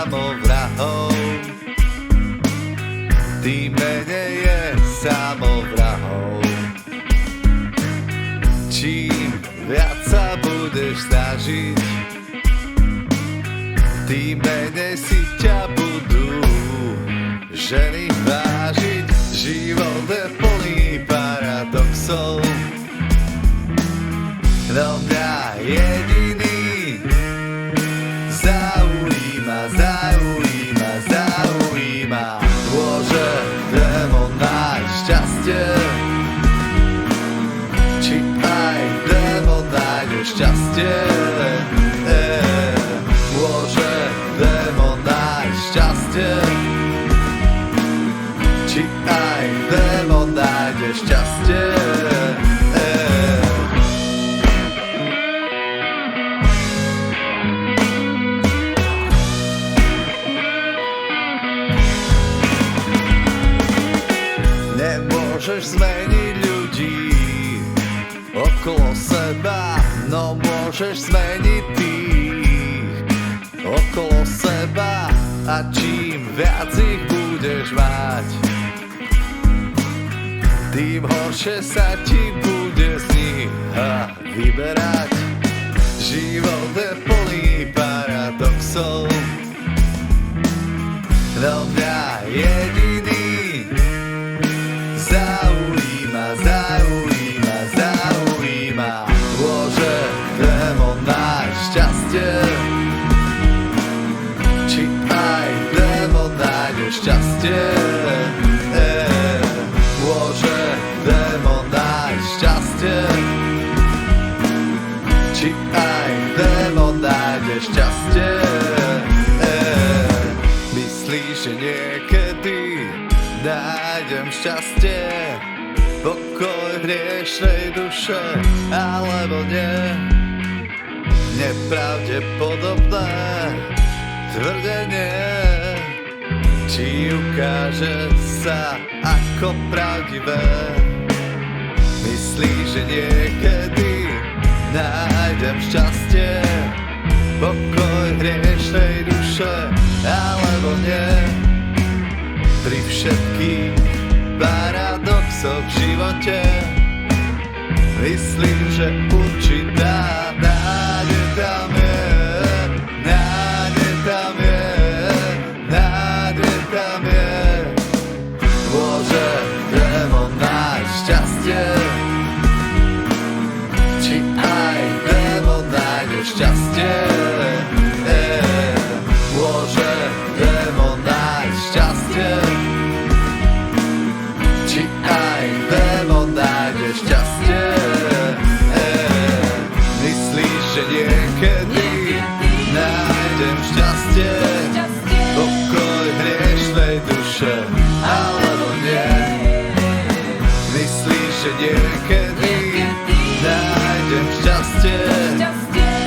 samovrahov, tým menej je samovrahov. Čím viac sa budeš snažiť, tým menej si ťa budú ženy vážiť. Život je plný paradoxov, no mňa jediný zaujíma, môže démon nájsť šťastie, či aj démon nájde šťastie. Môže démon nájsť šťastie, či aj démon nájde šťastie. Nemôžeš zmeniť ľudí okolo seba, no môžeš zmeniť tých okolo seba. A čím viac ich budeš mať, tým horšie sa ti bude z nich vyberať. Život je plný paradoxov, no mňa jediný zaujíma, môže démon nájsť šťastie, či aj démon nájde šťastie. Môže démon nájsť šťastie, či aj démon nájde šťastie. Myslíš, že niekedy nájdem šťastie, pokoj hriešnej duše, alebo nie? Nepravdepodobné tvrdenie, či ukáže sa ako pravdivé. Myslíš, že niekedy nájdem šťastie, pokoj hriešnej duše, alebo nie? Pri všetkých paradoxoch v živote myslím, že určitá nádej tam je. Môže démon nájsť šťastie, či aj démon nájde šťastie. Môže démon nájsť šťastie, či aj démon nájde šťastie. Myslíš, že niekedy nájdem šťastie, pokoj hriešnej duše, alebo nie? Myslíš, že niekedy nájdem šťastie,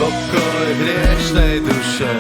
pokoj hriešnej duše,